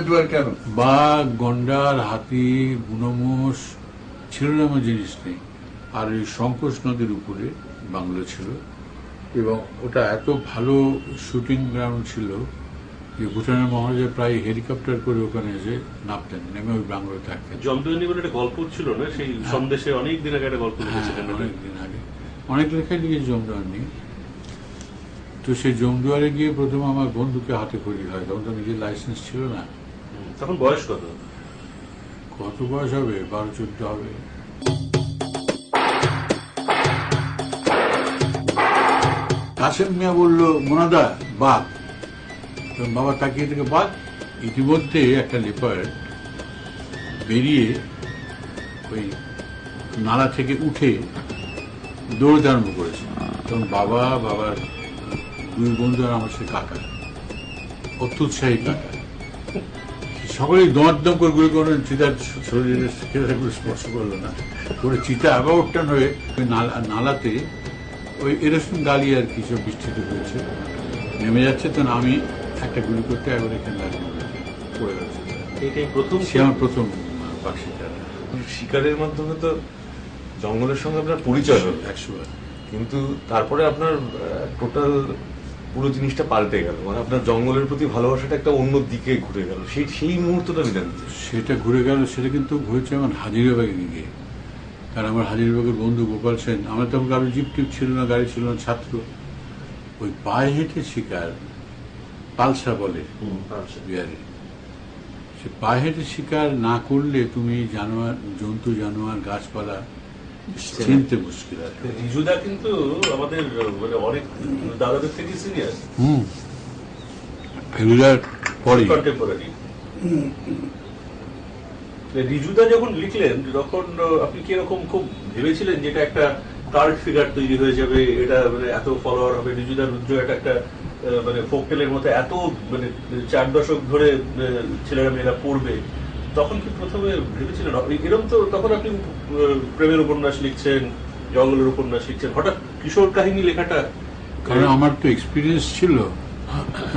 দুয়ার কেন? বাঘ, গন্ডার, হাতি, বুনোমোষ ছিল না, আমার জিনিস নেই। আর এই শঙ্কোষ নদীর উপরে বাংলো ছিল, এবং ওটা এত ভালো শুটিং গ্রাউন্ড ছিল যে ভুটানের মহারাজা প্রায় হেলিকপ্টার করে ওখানে এসে নামতেন, নেমে ওই বাংলোয় থাকতেন। জমদুয়ানি বলে একটা গল্প ছিল না, সেই সন্দেশে অনেক দিন আগে একটা গল্প লিখেছিলেন। অনেকদিন আগে অনেক লেখাই লিখেছি জমদুয়ার নিয়ে। তো সেই জমদুয়ারে গিয়ে প্রথম আমার বন্ধুকে হাতে খড়ি হয়, তখন তো নিজের লাইসেন্স ছিল না। তখন বয়স কত? কত বয়স হবে? 12-14 হবে। কাসেম মিয়া বলল, মোনাদা বাঘ। তখন বাবা তাকিয়ে থেকে, বাঘ? ইতিমধ্যে একটা লেপার্ড বেরিয়ে ওই নালা থেকে উঠে দৌড়তে আরম্ভ করেছে। তখন বাবার দুই বন্ধু আর আমার সে কাকা, অত্যুৎসাহী কাকা, সকলেই দম করে গুলি করে চিতার শরীরে স্পর্শ করলো না করে চিতা আবার হয়ে ওই নালাতে ওই এরকম গালি আর কি সব বিস্তৃত হয়েছে, নেমে যাচ্ছে। তখন আমি একটা গুলি করতে একবার এখানে পড়ে গেছে। এইটাই প্রথম, সে আমার প্রথম পাখি। শিকারের মাধ্যমে তো জঙ্গলের সঙ্গে আপনার পরিচয় হলো 100 বার, কিন্তু তারপরে আপনার টোটাল পুরো জিনিসটা পাল্টে গেল, মানে আপনার জঙ্গলের প্রতি ভালোবাসাটা একটা অন্য দিকে ঘুরে গেল। সেই মুহূর্তটা আমি জানি সেটা ঘুরে গেল। সেটা কিন্তু হয়েছে আমার হাজিরাবাগে গিয়ে। কারণ আমার হাজিরাবাগের বন্ধু গোপাল সেন, আমার তখন কারো জিপ টিপ ছিল না, গাড়ি ছিল না, ছাত্র, ওই পায়ে হেঁটে শিকার, পালসা বলে বিহারে, সে পায়ে হেঁটে শিকার না করলে তুমি জানোয়ার, জন্তু জানোয়ার, গাছপালা চিনতে মুশকিল আছে। রিজুদা কিন্তু আমাদের মানে অনেক দাদাদের থেকে সিনিয়র, ফেলুদার পরে কন্টেম্পোরারি। রিজুদা যখন লিখলেন, তখন আপনি কি এরকম খুব ভেবেছিলেন যে এটা একটা কাল্ট ফিগার তৈরি হয়ে যাবে, এটা মানে এত ফলোয়ার হবে, রিজুদা রুদ্র একটা মানে ফোকটেলের মতো এত মানে 4 দশক ধরে ছেলেরা মেয়েরা পড়বে, তখন কি প্রথমে ভেবেছিলেন এরকম? তো তখন আপনি প্রেমের উপন্যাস লিখছেন, জঙ্গলের উপন্যাস লিখছেন, হঠাৎ কিশোর কাহিনী লেখাটা? কারণ আমার তো এক্সপিরিয়েন্স ছিল,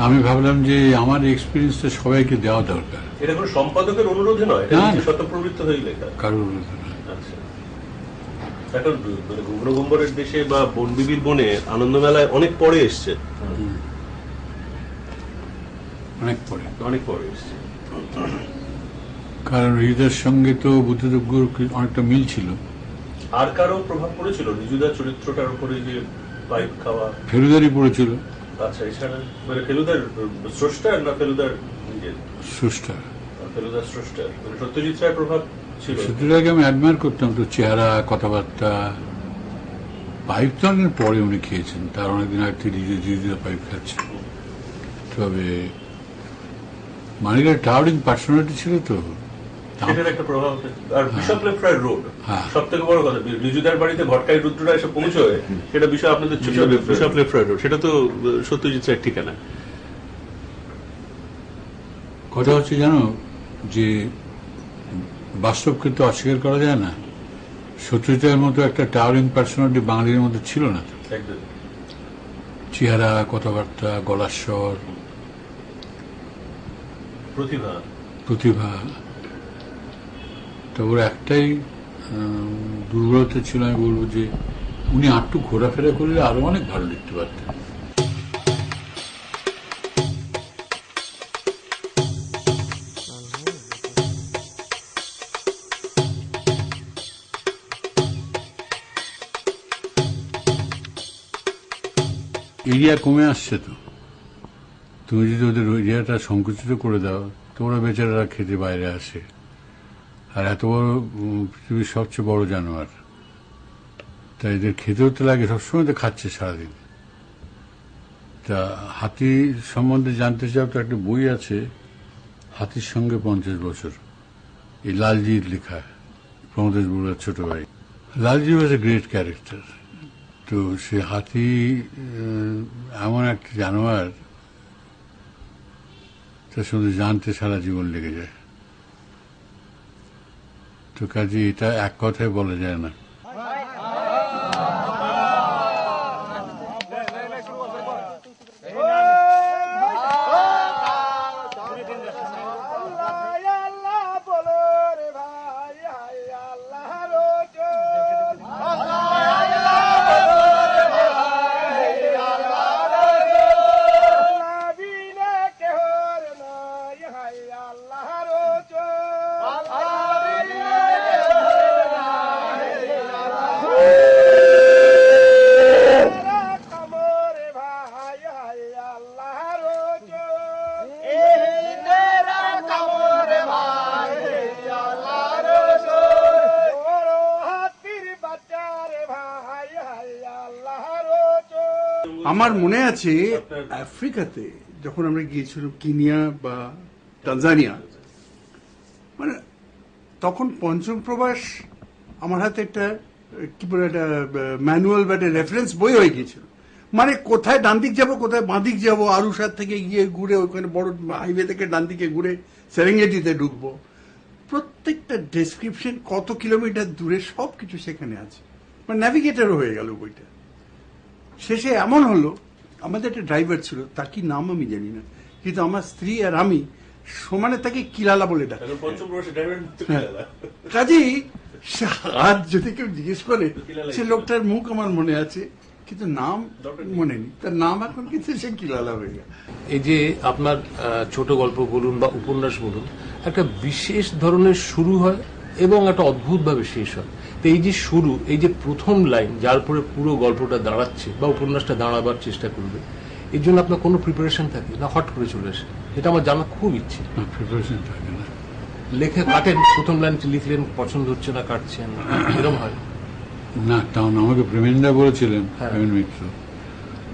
আমি ভাবলাম যে আমার এক্সপিরিয়েন্সটা সবাইকে দেওয়া দরকার। এটা কোনো সম্পাদকের অনুরোধে নয়, এটা স্বতঃপ্রবৃত্ত হয়ে লেখা? কারোর আচ্ছা। এখন মানে গুগনগম্বরের দেশে বা বনবিবির বনে আনন্দমেলায় অনেক পরে এসছে, অনেক পরে এসছে। কারণ হৃদয়ের সঙ্গে তো বুদ্ধদেবগুর অনেকটা মিল ছিল। আর কারো প্রভাব পড়েছিল রিজুদার চরিত্রটার উপরে, যে পাইপ খাওয়া? ফেলুদারই পড়েছিল। আচ্ছা, এছাড়া মানে ফেলুদার স্রষ্টার না ফেলুদার নিজের? স্রষ্টা। ফেলুদার স্রষ্টার মানে সত্যজিৎ রায়ের প্রভাব ছিল। সত্যজিৎ রায়কে আমি অ্যাডমায়ার করতাম, তো চেহারা, কথাবার্তা। পাইপ তো অনেকদিন পরে উনি খেয়েছেন, তার অনেকদিন আগে থেকে রিজুদা পাইপ খাচ্ছে। তবে মানিকের টাওয়ারিং পার্সোনালিটি ছিল তো, সেটার একটা প্রভাব। আর বিশপ লেফ্ট রোড সব থেকে বড় কথা, রিজুদার বাড়িতে ভটকাই রুদ্ররা এসে পৌঁছয়, সেটা বিষয় আপনাদের বিশপ লেফ্ট রোড, সেটা তো সত্যজিৎ রায়ের ঠিকানা। কথা হচ্ছে জানো, যে বাস্তবকে তো অস্বীকার করা যায় না। সত্যজিতের মতো একটা টাওয়ারিং পার্সোনালিটি বাঙালির মধ্যে ছিল না। একদম চেহারা, কথাবার্তা, গলার স্বর, প্রতিভা। তো ওর একটাই দুর্বলতা ছিল, আমি বলবো যে উনি একটু ঘোরাফেরা করলে আরো অনেক ভালো লিখতে পারতেন। এরিয়া কমে আসছে তো, তুমি যদি ওদের এরিয়াটা সংকুচিত করে দাও তো ওরা বেচারারা খেতে বাইরে আসে। আর এত বড় পৃথিবীর সবচেয়ে বড় জানোয়ার, তাই এদের খেতেও তো লাগে, সবসময় তো খাচ্ছে সারাদিন। তা হাতি সম্বন্ধে জানতে চাও তো একটা বই আছে, হাতির সঙ্গে 50 বছর, এই লালজির লেখা, প্রমোদেশ বড়ুয়ার ছোট ভাই। লালজি ওয়াজ এ গ্রেট ক্যারেক্টার। তো সে হাতি এমন একটা জানোয়ার, তার সঙ্গে জানতে সারা জীবন লেগে যায়। তো কাজে এটা এক কথায় বলা যায় না। আমার মনে আছে আফ্রিকাতে যখন আমরা গিয়েছিলাম, কিনিয়া বা তানজানিয়া, মানে তখন পঞ্চম প্রবাস আমার হাতে একটা কি বলে একটা ম্যানুয়াল বা একটা রেফারেন্স বই হয়ে গিয়েছিল। মানে কোথায় ডান দিক যাবো, কোথায় বাঁ দিক যাবো, আরুসার থেকে গিয়ে ঘুরে ওইখানে বড় হাইওয়ে থেকে ডান দিকে ঘুরে সেরেঙ্গেটিতে ঢুকবো, প্রত্যেকটা ডেসক্রিপশন, কত কিলোমিটার দূরে, সবকিছু সেখানে আছে। মানে ন্যাভিগেটারও হয়ে গেল বইটা। শেষে এমন হলো, আমাদের একটা ড্রাইভার ছিল, তার কি নাম আমি জানি না, কিন্তু আমার স্ত্রী আর আমি সমানে তাকে কিলালা বলে ডাকি। কাজেই আজ যদি কেউ জিজ্ঞেস করে, সে লোকটার মুখ আমার মনে আছে, কিন্তু নাম মনে নেই, তার নাম এখন কিন্তু সে কিলালা হয়ে গেল। এই যে আপনার ছোট গল্প বলুন বা উপন্যাস বলুন, একটা বিশেষ ধরনের শুরু হয় এবং একটা অদ্ভুতভাবে শেষ হয়। তো এই যে শুরু, এই যে প্রথম লাইন, যার উপরে পুরো গল্পটা দাঁড়াচ্ছে বা উপন্যাসটা দাঁড়াবার চেষ্টা করবে, এর জন্য আপনার কোনো প্রিপারেশন থাকে না, হট করে চলে আসে? এটা আমার জানা খুব ইচ্ছে। প্রিপারেশন থাকে না, লেখে কাটেন, প্রথম লাইন লিখলেন, পছন্দ হচ্ছে না, কাটছেন, এরকম হয় না? তখন আমাকে প্রেমেনদা বলেছিলেন, প্রেমেন মিত্র,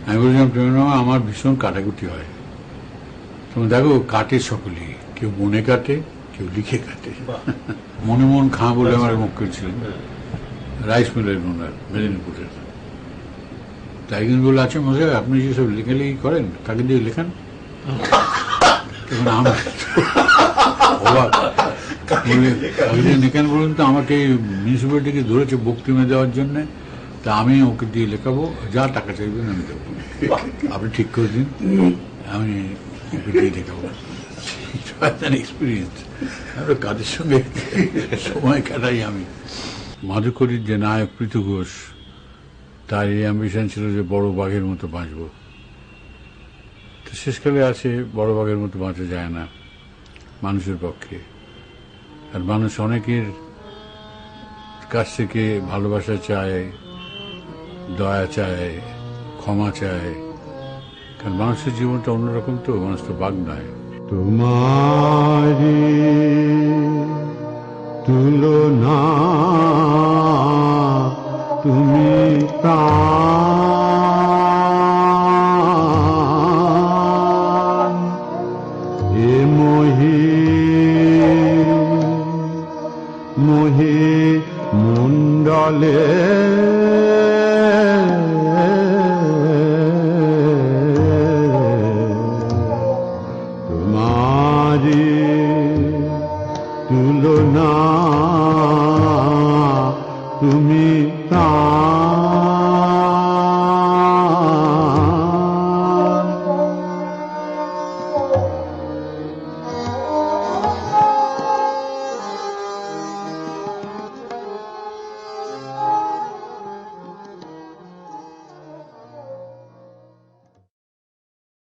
আমি বলেছিলাম প্রেমেন মামা আমার ভীষণ কাটাকুটি হয়। তুমি দেখো কাটে সকলেই, কেউ মনে কাটে, কেউ লিখে কাটে। মনে মন খাঁ বলে আমার মুখ্য ছিলেন, রাইস মিলের ওনার, মেদিনীপুরের। তাই কিন্তু বলে, আচ্ছা মশাই আপনি যেসব লেখালেখি করেন তাকে দিয়ে লেখান। তখন আমি অবাক বলে, তাকে লেখান বলুন তো, আমাকে মিউনিসিপ্যালিটিকে ধরেছে বক্তৃতা দেওয়ার জন্য, তা আমি ওকে দিয়ে লেখাবো, যা টাকা চাইবেন আমি দেবো, আপনি ঠিক করে দিন, আমি ওকে দিয়ে লেখাবো। এক্সপিরিয়েন্স, কাদের সঙ্গে সময় কাটাই আমি। মাধুকরীর যে নায়ক পৃথু ঘোষ, তার এই অ্যাম্বিশন ছিল যে বড় বাঘের মতো বাঁচব। তো শেষকালে আছে বড় বাঘের মতো বাঁচা যায় না মানুষের পক্ষে। আর মানুষ অনেকের কাছ থেকে ভালোবাসা চায়, দয়া চায়, ক্ষমা চায়, কারণ মানুষের জীবনটা অন্যরকম, তো মানুষ তো বাঘ নয়। তোমারি তুলনা তুমি প্রাণ, এ মোহে মোহে মুন্ডলে তুলনা তুমি প্রাণ।